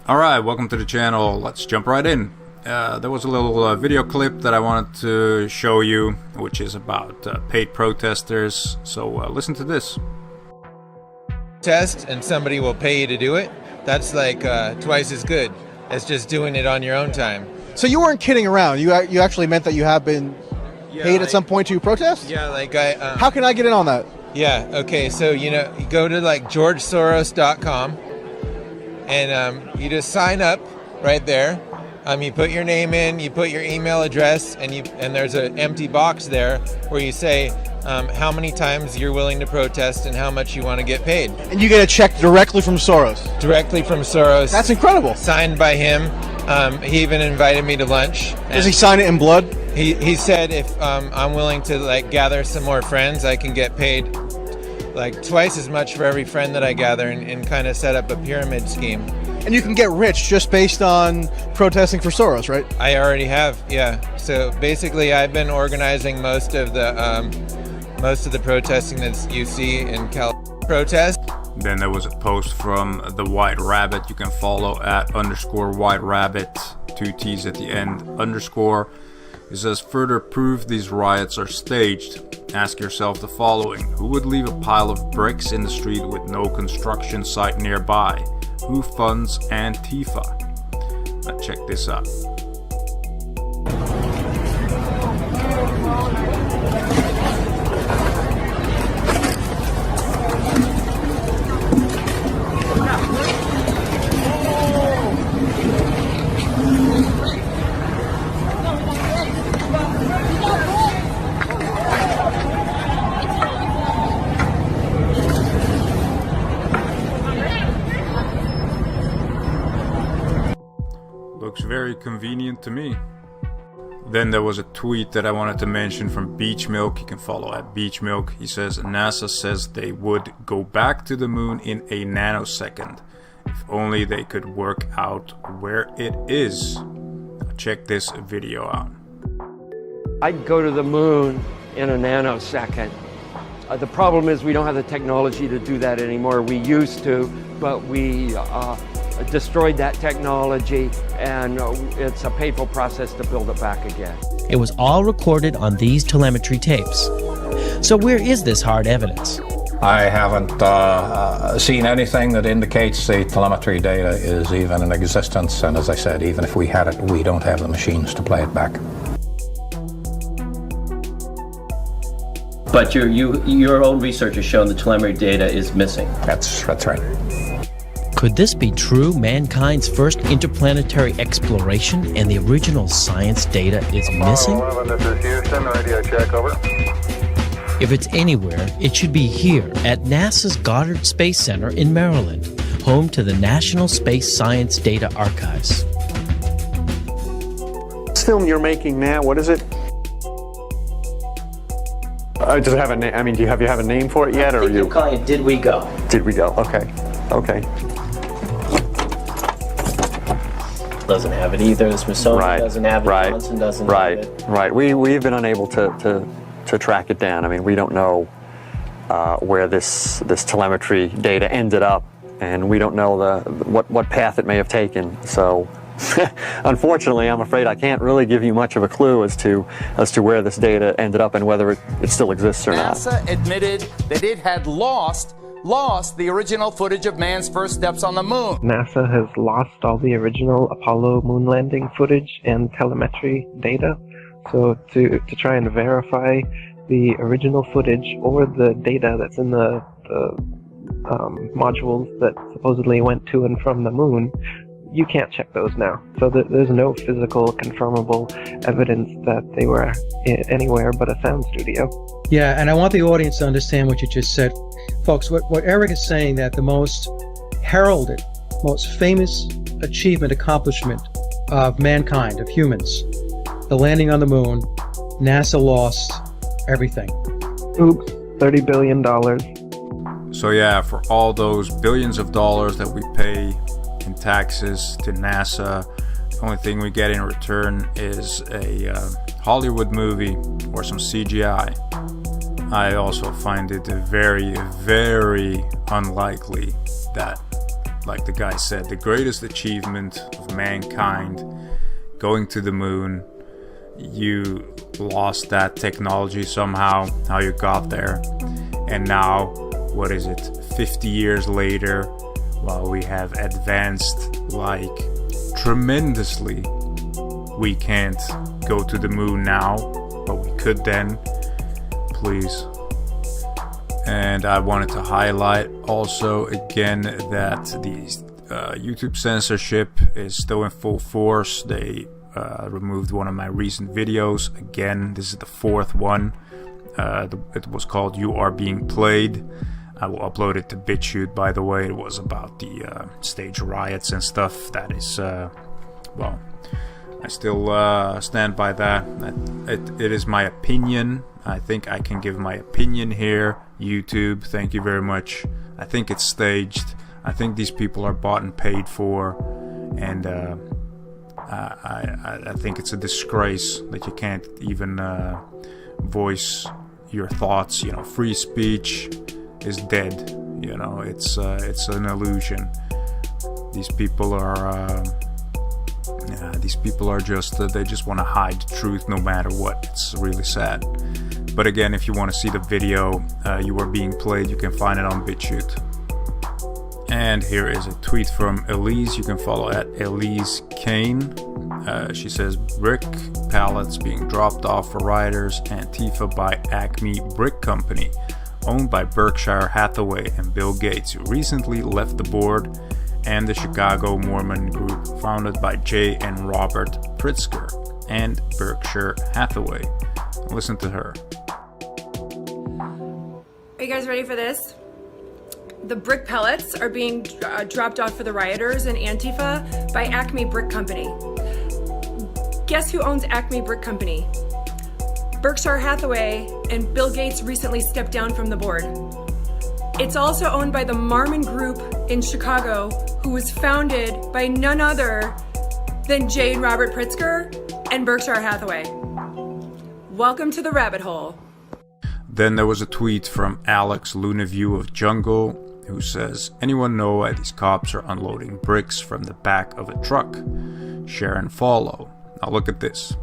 Alright, welcome to the channel. Let's jump right in. There was a little video clip that I wanted to show you, which is about paid protesters. So listen to this. Test and somebody will pay you to do it. That's like twice as good as just doing it on your own time. So you weren't kidding around. You actually meant that you have been paid at some point to protest? Yeah, like How can I get in on that? Yeah, okay, so you go to like georgesoros.com and you just sign up right there. You put your name in, you put your email address, and there's an empty box there where you say how many times you're willing to protest and how much you want to get paid. And you get a check directly from Soros? Directly from Soros. That's incredible. Signed by him. He even invited me to lunch. Does he sign it in blood? He said if I'm willing to like gather some more friends, I can get paid like twice as much for every friend that I gather and kind of set up a pyramid scheme. And you can get rich just based on protesting for Soros, right? I already have, yeah. So basically I've been organizing most of the protesting that you see in California protest. Then there was a post from the White Rabbit. You can follow at _White Rabbit, 2 T's at the end, _. It says, further proof these riots are staged. Ask yourself the following. Who would leave a pile of bricks in the street with no construction site nearby? Who funds Antifa? Now check this out. Looks very convenient to me. Then there was a tweet that I wanted to mention from Beach Milk. You can follow at Beach Milk. He says, NASA says they would go back to the moon in a nanosecond. If only they could work out where it is. Now check this video out. I'd go to the moon in a nanosecond. The problem is we don't have the technology to do that anymore. We used to, but we destroyed that technology, and it's a painful process to build it back again. It was all recorded on these telemetry tapes. So where is this hard evidence? I haven't seen anything that indicates the telemetry data is even in existence, and as I said, even if we had it, we don't have the machines to play it back. But your own research has shown the telemetry data is missing. That's right. Could this be true? Mankind's first interplanetary exploration and the original science data is missing? 11, this is Houston, radio check, over. If it's anywhere, it should be here at NASA's Goddard Space Center in Maryland, home to the National Space Science Data Archives. This film you're making now, what is it? Does it have a name? I mean, do you have a name for it yet, or you're calling it Did We Go? Did We Go? Okay. Doesn't have it either. The Smithsonian doesn't have it. Johnson doesn't have it. Right. We've been unable to track it down. I mean, we don't know where this telemetry data ended up, and we don't know what path it may have taken. So, unfortunately, I'm afraid I can't really give you much of a clue as to where this data ended up and whether it still exists or not. NASA admitted that it had lost the original footage of man's first steps on the moon. NASA has lost all the original Apollo moon landing footage and telemetry data. So to try and verify the original footage or the data that's in the modules that supposedly went to and from the moon, you can't check those now. So there's no physical confirmable evidence that they were anywhere but a sound studio. Yeah, and I want the audience to understand what you just said. Folks, what Eric is saying, that the most heralded, most famous achievement, accomplishment of mankind, of humans, the landing on the moon, NASA lost everything. Oops, $30 billion. So yeah, for all those billions of dollars that we pay in taxes to NASA, the only thing we get in return is a Hollywood movie or some CGI. I also find it very, very unlikely that, like the guy said, the greatest achievement of mankind, going to the moon, you lost that technology somehow, how you got there, and now, what is it, 50 years later, while we have advanced like tremendously, we can't go to the moon now, but we could then. Please. And I wanted to highlight also again that the YouTube censorship is still in full force. They removed one of my recent videos. Again, this is the 4th one. It was called "You Are Being Played." I will upload it to BitChute, by the way. It was about the stage riots and stuff. That is, well, I still stand by that. It is my opinion. I think I can give my opinion here. YouTube, thank you very much. I think it's staged. I think these people are bought and paid for. And I think it's a disgrace that you can't even voice your thoughts. You know, free speech is dead. You know, it's an illusion. These people are just they just want to hide the truth no matter what. It's really sad. But again, if you want to see the video, You Are Being Played, you can find it on BitChute. And here is a tweet from Elise. You can follow at Elise Kane. She says, brick pallets being dropped off for rioters, Antifa by Acme Brick Company, owned by Berkshire Hathaway and Bill Gates, who recently left the board, and the Chicago Mormon group founded by Jay and Robert Pritzker and Berkshire Hathaway. Listen to her. Are you guys ready for this? The brick pellets are being dropped off for the rioters and Antifa by Acme Brick Company. Guess who owns Acme Brick Company? Berkshire Hathaway, and Bill Gates recently stepped down from the board. It's also owned by the Mormon group in Chicago, who was founded by none other than Jay and Robert Pritzker and Berkshire Hathaway. Welcome to the rabbit hole. Then there was a tweet from Alex Lunaview of Jungle, who says, anyone know why these cops are unloading bricks from the back of a truck? Share and follow. Now look at this.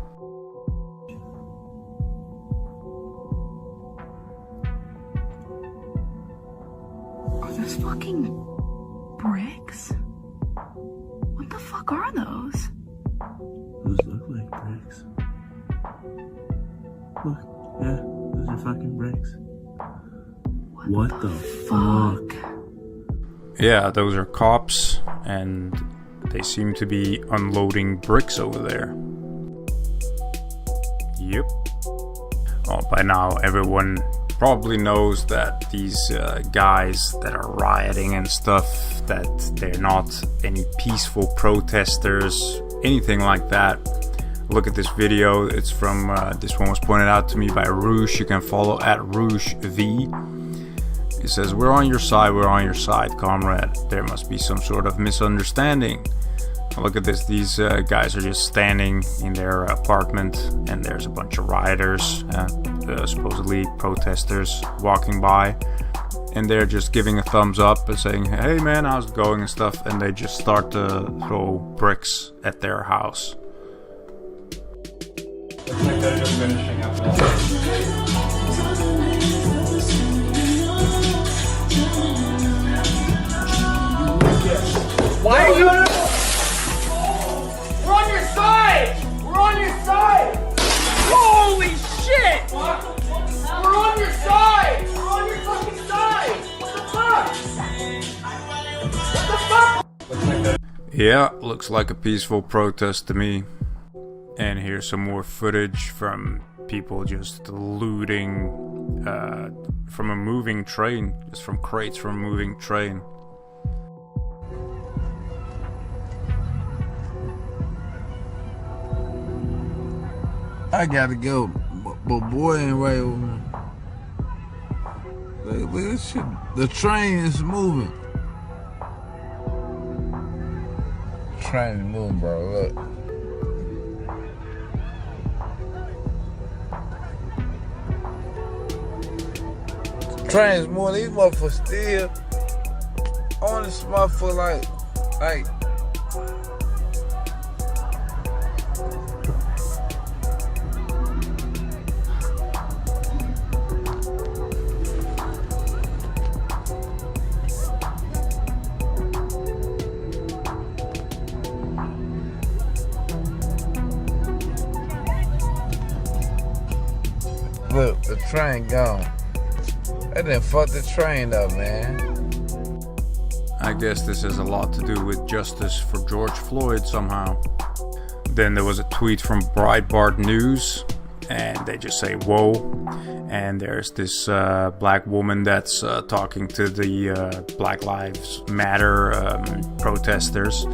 Are those fucking bricks? What the fuck are those? Those look like bricks. Look, yeah, those are fucking bricks. What the fuck? Yeah, those are cops, and they seem to be unloading bricks over there. Yep. Well, by now everyone probably knows that these guys that are rioting and stuff, that they're not any peaceful protesters, anything like that. Look at this video. It's from, this one was pointed out to me by Rouge. You can follow at Rouge V. It says, we're on your side, comrade. There must be some sort of misunderstanding. Look at this. These guys are just standing in their apartment, and there's a bunch of rioters, supposedly protesters, walking by, and they're just giving a thumbs up and saying, hey man, how's it going and stuff, and they just start to throw bricks at their house. Looks like they're just finishing up now. Why are you? We're on your side! We're on your side! Holy shit! What? We're on your side! We're on your fucking side! What the fuck? What the fuck? Yeah, looks like a peaceful protest to me. And here's some more footage from people just looting from a moving train, just from crates from a moving train. I gotta go, but boy ain't right over me. Look at this shit. The train is moving. Train is moving, bro. Look. trains more. These motherfuckers still on this motherfucker like. Look, the train gone. That done fucked the train up, man. I guess this has a lot to do with justice for George Floyd somehow. Then there was a tweet from Breitbart News, and they just say, whoa. And there's this black woman that's talking to the Black Lives Matter protesters.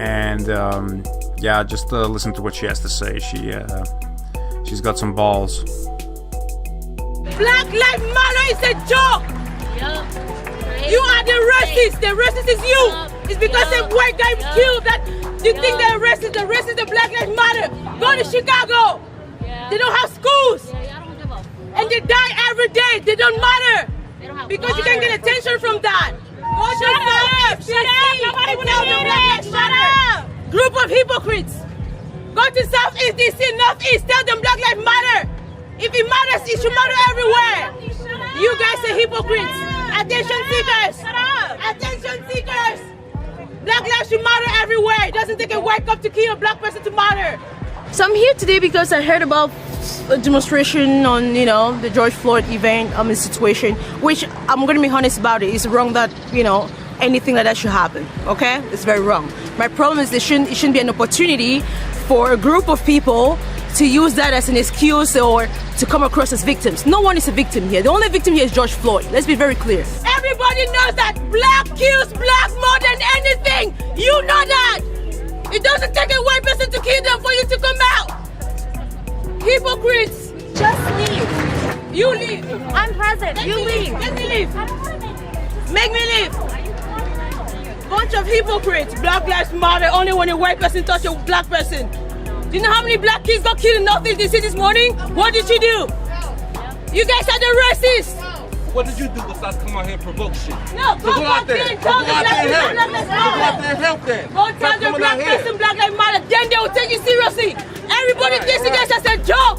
And yeah, just listen to what she has to say. She's got some balls. Black Lives Matter is a joke. You are the racist. The racist is you. It's because a white guy killed that you think they're racist. The racist, the Black Lives Matter. Go to Chicago. They don't have schools. And they die every day. They don't matter. Because you can get attention from that. Shut up. Shut up. Nobody will hear it. Shut up. Group of hypocrites. Go to Southeast DC, Northeast. Tell them Black Lives Matter. If it matters, it should matter everywhere. You guys are hypocrites. Attention seekers. Attention seekers. Black lives should matter everywhere. It doesn't take a white cop to kill a black person to matter. So I'm here today because I heard about a demonstration on, the George Floyd event, situation, which I'm going to be honest about it. It's wrong that, anything like that should happen. Okay? It's very wrong. My problem is it shouldn't be an opportunity for a group of people to use that as an excuse or to come across as victims. No one is a victim here. The only victim here is George Floyd. Let's be very clear. Everybody knows that black kills black more than anything. You know that. It doesn't take a white person to kill them for you to come out. Hypocrites. Just leave. You leave. I'm present. You leave. Let me leave. Make me leave. Bunch of hypocrites. Black lives matter only when a white person touch a black person. Do you know how many black kids got killed in Northeast DC this morning? What did you do? You guys are the racists. What did you do besides come out here and provoke shit? No, go out there and tell the black person Black Lives Matter. Go out there and help them. Go tell the black person Black Lives Matter. Then they will take you seriously. Everybody thinks you guys as a joke.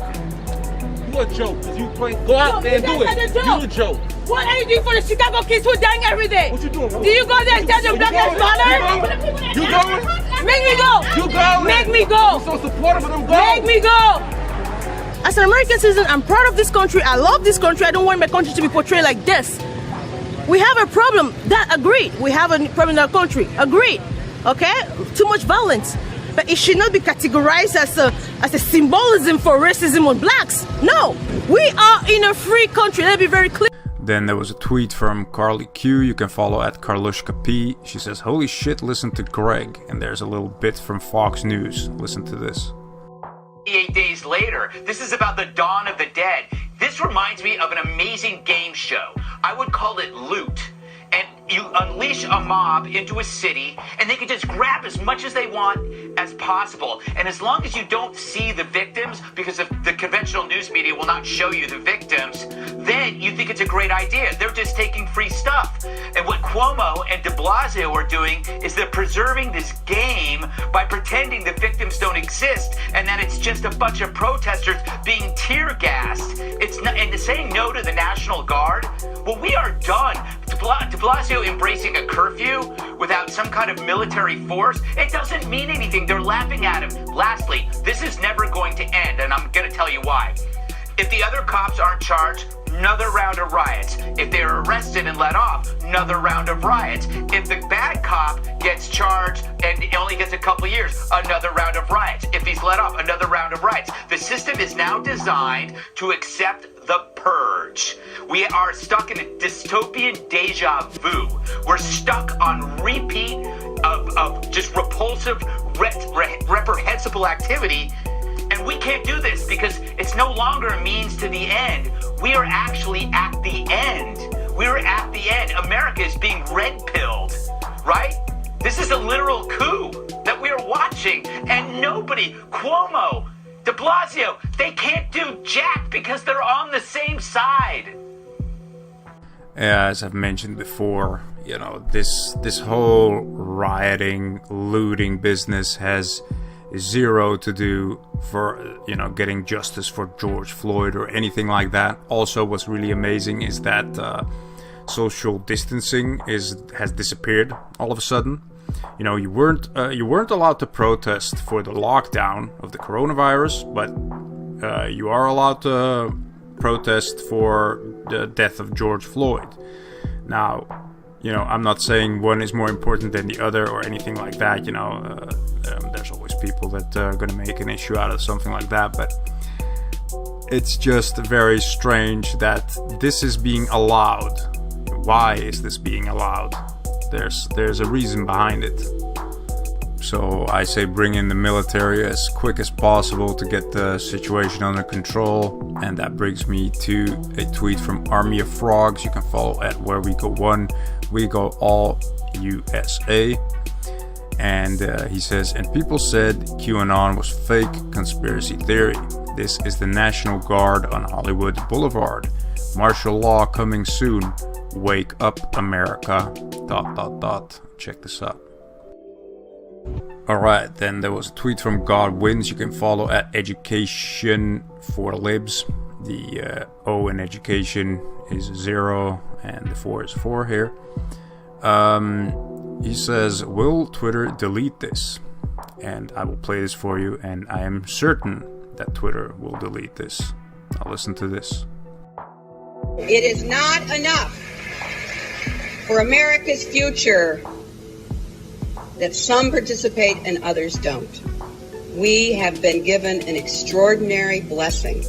You a joke, because you go out there and do it. You a joke. What are you doing for the Chicago kids who are dying every day? What you doing? Do you go there and tell them Black Lives Matter? You going? Make me go. You go. Make me go. You're so supportive of them. Go. Make me go. As an American citizen, I'm proud of this country. I love this country. I don't want my country to be portrayed like this. We have a problem. That agreed. We have a problem in our country. Agreed. Okay? Too much violence. But it should not be categorized as a symbolism for racism on blacks. No. We are in a free country. Let's be very clear. Then there was a tweet from Carly Q. You can follow at Karlushka P. She says, holy shit, listen to Greg. And there's a little bit from Fox News. Listen to this. 8 days later, this is about the dawn of the dead. This reminds me of an amazing game show. I would call it Loot. And you unleash a mob into a city, and they can just grab as much as they want as possible. And as long as you don't see the victims, because of the conventional news media will not show you the victims, then you think it's a great idea. They're just taking free stuff. And what Cuomo and de Blasio are doing is they're preserving this game by pretending the victims don't exist and that it's just a bunch of protesters being tear gassed. It's not, and saying no to the National Guard. Well, we are done. De Blasio embracing a curfew without some kind of military force, it doesn't mean anything. They're laughing at him. Lastly, this is never going to end, and I'm going to tell you why. If the other cops aren't charged, another round of riots. If they're arrested and let off, another round of riots. If the bad cop gets charged and only gets a couple years, another round of riots. If he's let off, another round of riots. The system is now designed to accept the purge. We are stuck in a dystopian deja vu. We're stuck on repeat of just repulsive, reprehensible activity. And we can't do this because it's no longer a means to the end. We are actually at the end. We're at the end. America is being red-pilled, right? This is a literal coup that we are watching. And nobody, Cuomo, de Blasio, they can't do jack because they're on the same side. As I've mentioned before, you know, this whole rioting, looting business has zero to do for, you know, getting justice for George Floyd or anything like that. Also, what's really amazing is that social distancing has disappeared all of a sudden. You know, you weren't allowed to protest for the lockdown of the coronavirus, but you are allowed to protest for the death of George Floyd. Now, you know, I'm not saying one is more important than the other or anything like that. You know, there's always people that are going to make an issue out of something like that, but it's just very strange that this is being allowed. Why is this being allowed? There's a reason behind it. So I say bring in the military as quick as possible to get the situation under control. And that brings me to a tweet from Army of Frogs. You can follow at Where We Go One. We go all USA. And he says, and people said QAnon was fake conspiracy theory. This is the National Guard on Hollywood Boulevard. Martial law coming soon. Wake up, America. ... Check this out. Alright, then there was a tweet from God Wins. You can follow at Education for Libs. The O in education is 0 and the 4 is 4 here. He says, will Twitter delete this? And I will play this for you, and I am certain that Twitter will delete this. Now listen to this. It is not enough for America's future that some participate and others don't. We have been given an extraordinary blessing,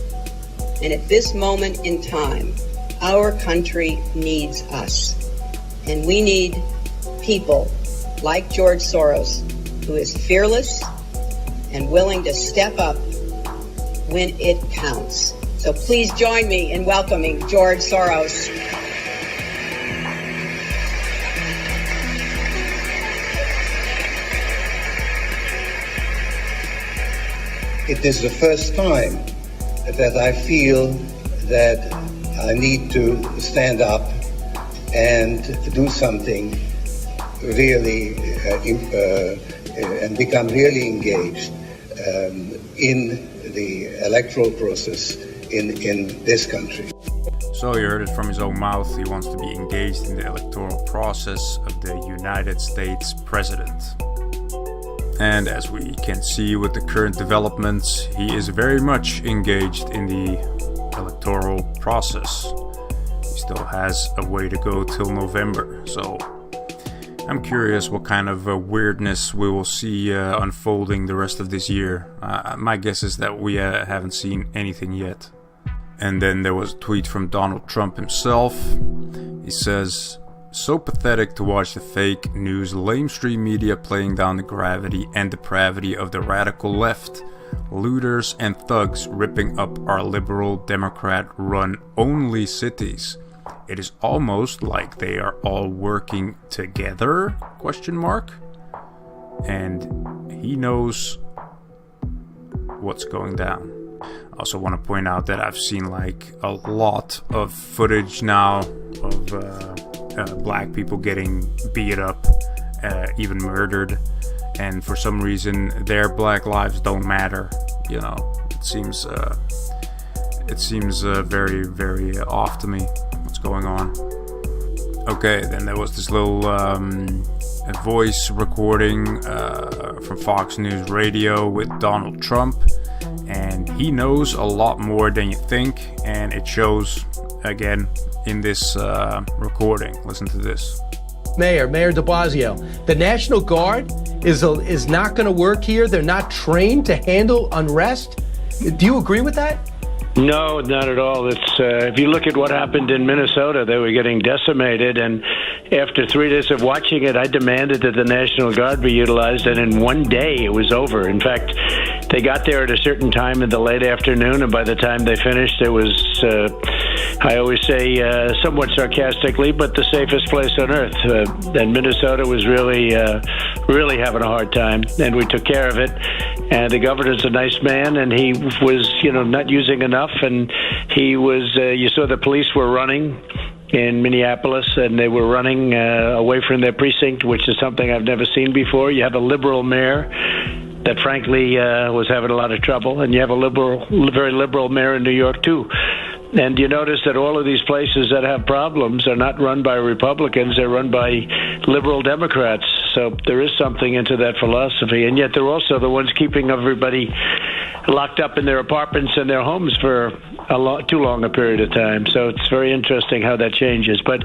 and at this moment in time, our country needs us. And we need people like George Soros, who is fearless and willing to step up when it counts. So please join me in welcoming George Soros. It is the first time that I feel that I need to stand up and do something really and become really engaged in the electoral process in this country. So you heard it from his own mouth. He wants to be engaged in the electoral process of the United States president. And as we can see with the current developments, he is very much engaged in the electoral process. He still has a way to go till November, so I'm curious what kind of weirdness we will see unfolding the rest of this year. My guess is that we haven't seen anything yet. And then there was a tweet from Donald Trump himself. He says, so pathetic to watch the fake news lamestream media playing down the gravity and depravity of the radical left. Looters and thugs ripping up our liberal Democrat-run only cities. It is almost like they are all working together, ? And he knows what's going down. I also want to point out that I've seen like a lot of footage now of black people getting beat up, even murdered, and for some reason their black lives don't matter. You know, it seems very, very off to me what's going on. Okay, then there was this little voice recording from Fox News Radio with Donald Trump, and he knows a lot more than you think, and it shows again in this recording. Listen to this. Mayor de Blasio, the National Guard is not going to work here. They're not trained to handle unrest. Do you agree with that? No, not at all. It's if you look at what happened in Minnesota, they were getting decimated, and after 3 days of watching it, I demanded that the National Guard be utilized, and in one day it was over. In fact, they got there at a certain time in the late afternoon, and by the time they finished, it was, I always say somewhat sarcastically, but the safest place on earth. And Minnesota was really having a hard time, and we took care of it. And the governor's a nice man, and he was, not using enough, and he was, you saw the police were running. in Minneapolis, and they were running away from their precinct, which is something I've never seen before. You have a liberal mayor that frankly was having a lot of trouble, and you have a very liberal mayor in New York too. And you notice that all of these places that have problems are not run by Republicans, they're run by liberal Democrats. So there is something into that philosophy, and yet they're also the ones keeping everybody locked up in their apartments and their homes for too long a period of time. So it's very interesting how that changes. But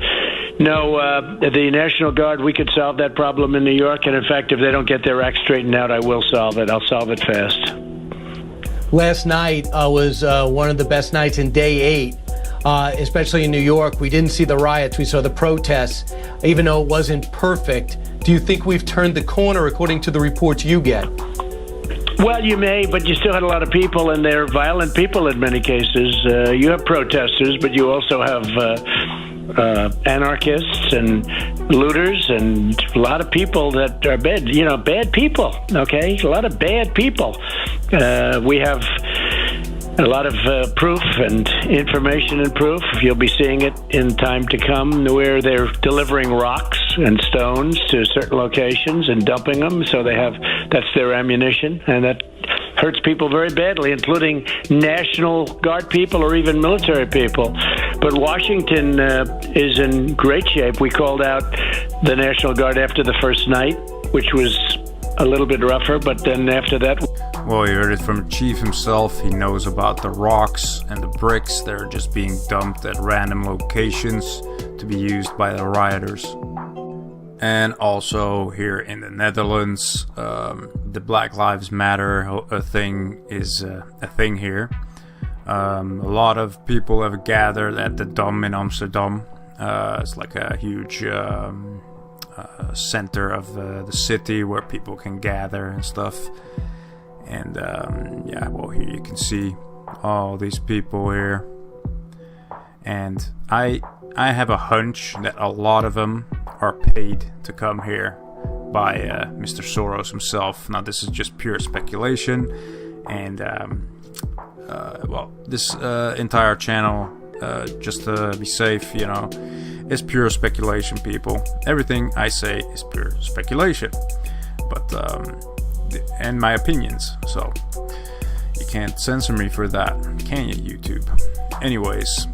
no, the National Guard, we could solve that problem in New York, and in fact, if they don't get their act straightened out, I will solve it. I'll solve it fast. Last night was one of the best nights in day 8, especially in New York. We didn't see the riots. We saw the protests, even though it wasn't perfect. Do you think we've turned the corner according to the reports you get? Well, you may, but you still had a lot of people, and they're violent people in many cases. You have protesters, but you also have anarchists and looters and a lot of people that are bad people, okay? A lot of bad people. We have a lot of proof and information and proof. You'll be seeing it in time to come, where they're delivering rocks and stones to certain locations and dumping them, so that's their ammunition, and that hurts people very badly, including National Guard people or even military people. But Washington is in great shape. We called out the National Guard after the first night, which was a little bit rougher, but then after that... Well, you heard it from the chief himself. He knows about the rocks and the bricks. They're just being dumped at random locations to be used by the rioters. And also here in the Netherlands, the Black Lives Matter thing is a thing here. A lot of people have gathered at the Dam in Amsterdam. It's like a huge center of the city where people can gather and stuff. And yeah, well, here you can see all these people here. And I have a hunch that a lot of them are paid to come here by Mr. Soros himself. Now, this is just pure speculation, and well, this entire channel, just to be safe, is pure speculation, people. Everything I say is pure speculation, but and my opinions, so you can't censor me for that, can you, YouTube? Anyways,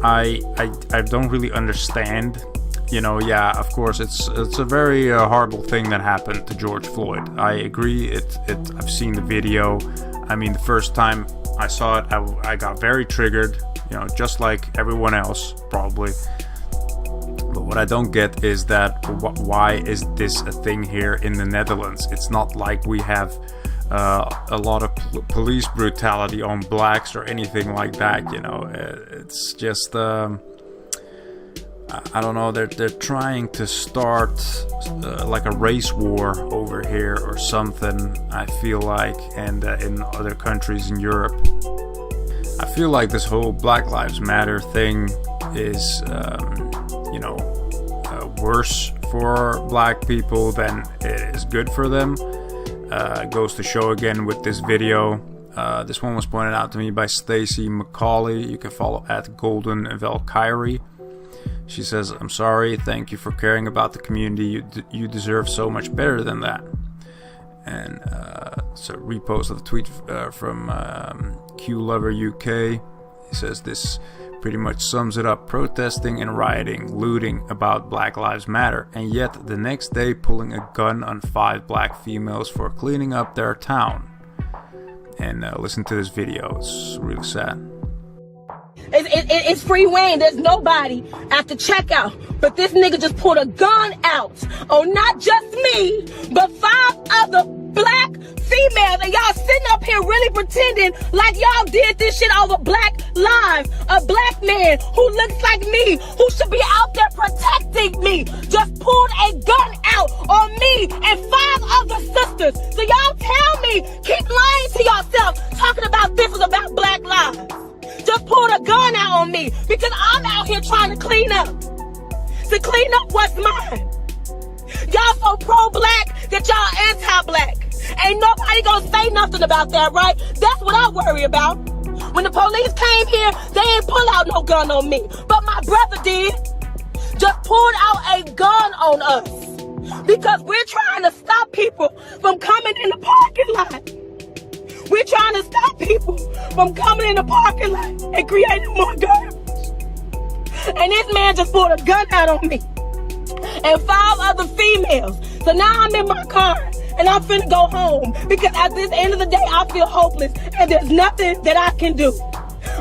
I don't really understand. Yeah, of course, it's a very horrible thing that happened to George Floyd. I agree. I've seen the video. I mean, the first time I saw it, I got very triggered. Just like everyone else, probably. But what I don't get is that why is this a thing here in the Netherlands? It's not like we have a lot of police brutality on blacks or anything like that. It's just I don't know. They're trying to start like a race war over here or something, I feel like, and in other countries in Europe. I feel like this whole Black Lives Matter thing is worse for black people than it is good for them. It goes to show again with this video. This one was pointed out to me by Stacy McCauley. You can follow at Golden Valkyrie. She says, "I'm sorry, thank you for caring about the community. You deserve so much better than that." And it's a repost of a tweet from Q Lover UK. He says, "This pretty much sums it up. Protesting and rioting, looting about Black Lives Matter, and yet the next day pulling a gun on 5 black females for cleaning up their town." And listen to this video. It's really sad. It's free reign. There's nobody at the checkout. But this nigga just pulled a gun out on not just me, but 5 other black females. And y'all sitting up here really pretending like y'all did this shit over black lives. A black man who looks like me, who should be out there protecting me, just pulled a gun out on me and 5 other sisters. So y'all tell me, keep lying to yourself, talking about this is about black lives. Just pulled a gun out on me because I'm out here trying to clean up. To clean up what's mine. Y'all so pro-black that y'all anti-black. Ain't nobody gonna say nothing about that, right? That's what I worry about. When the police came here, they ain't pull out no gun on me. But my my brother did. Just pulled out a gun on us. Because we're trying to stop people from coming in the parking lot. We're trying to stop people from coming in the parking lot and creating more garbage. And this man just pulled a gun out on me. And 5 other females. So now I'm in my car and I'm finna go home. Because at this end of the day, I feel hopeless and there's nothing that I can do.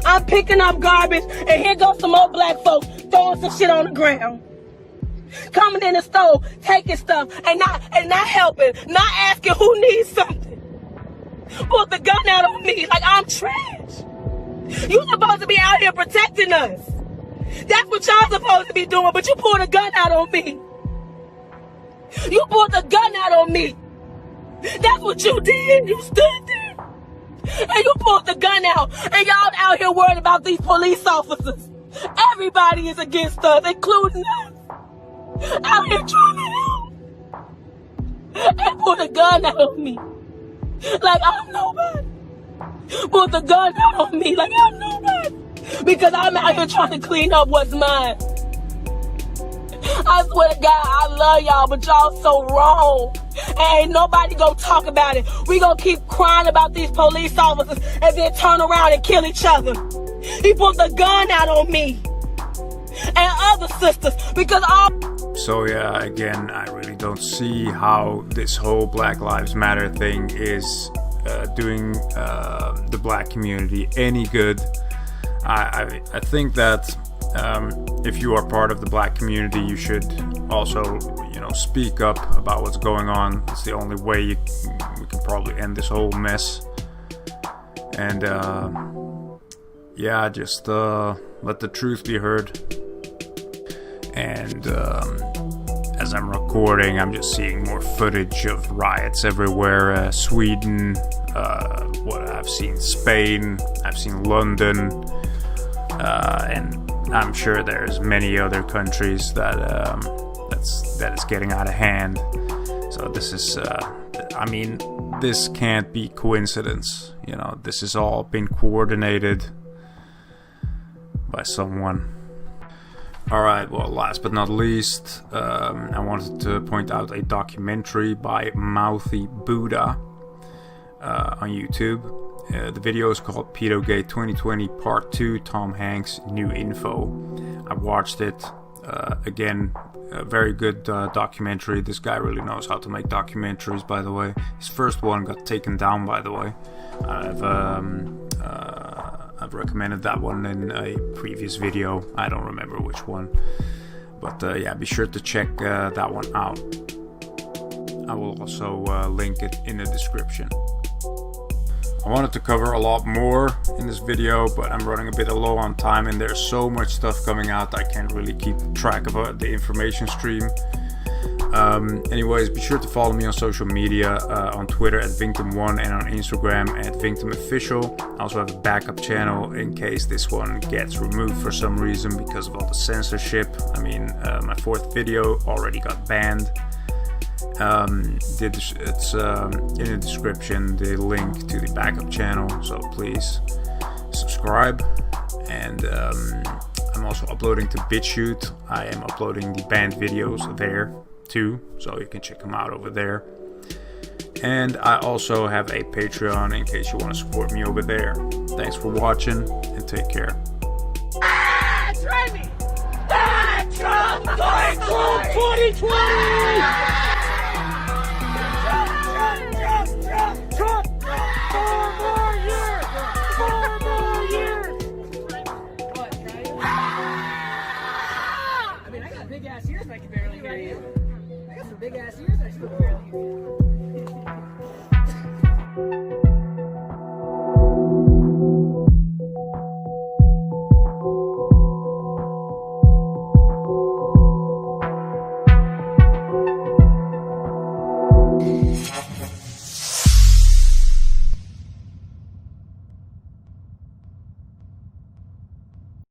I'm picking up garbage and here goes some more black folks throwing some shit on the ground. Coming in the store, taking stuff, and not helping, not asking who needs something. Pull the gun out on me like I'm trash. You supposed to be out here protecting us. That's what y'all supposed to be doing, but you pulled a gun out on me. You pulled the gun out on me. That's what you did. You stood there. And you pulled the gun out. And y'all out here worried about these police officers. Everybody is against us, including us. Out here trying to help. And pulled a gun out on me. Like I'm nobody. Pulled the gun out on me like I'm nobody. Because I'm out here trying to clean up what's mine. I swear to God, I love y'all, but y'all so wrong. And ain't nobody gonna talk about it. We gonna keep crying about these police officers and then turn around and kill each other. He pulled the gun out on me. And other sisters, because all... So yeah, again, I really don't see how this whole Black Lives Matter thing is doing the black community any good. I think that if you are part of the black community, you should also, speak up about what's going on. It's the only way we can probably end this whole mess. And yeah, just let the truth be heard. And as I'm recording, I'm just seeing more footage of riots everywhere. Sweden, I've seen Spain, I've seen London, and I'm sure there's many other countries that is getting out of hand. So this is, this can't be coincidence. This has all been coordinated by someone. Alright, well, last but not least, I wanted to point out a documentary by Mouthy Buddha on YouTube. The video is called Pedogate 2020 Part 2, Tom Hanks New Info. I watched it. Again, a very good documentary. This guy really knows how to make documentaries, by the way. His first one got taken down, by the way. I've recommended that one in a previous video. I don't remember which one. But yeah, be sure to check that one out. I will also link it in the description. I wanted to cover a lot more in this video, but I'm running a bit low on time and there's so much stuff coming out I can't really keep track of the information stream. Anyways, be sure to follow me on social media, on Twitter at Victim1 and on Instagram at VictimOfficial. I also have a backup channel in case this one gets removed for some reason because of all the censorship. My 4th video already got banned. It's in the description, the link to the backup channel, so please subscribe. And I'm also uploading to BitChute. I am uploading the banned videos there too, so you can check them out over there. And I also have a Patreon in case you want to support me over there. Thanks for watching and take care. Try me! Trump 2020! Trump! 4 more years! 4 more years! What, try you? I got big ass ears and I can barely hear you. I got some big ass ears and I still can barely hear you.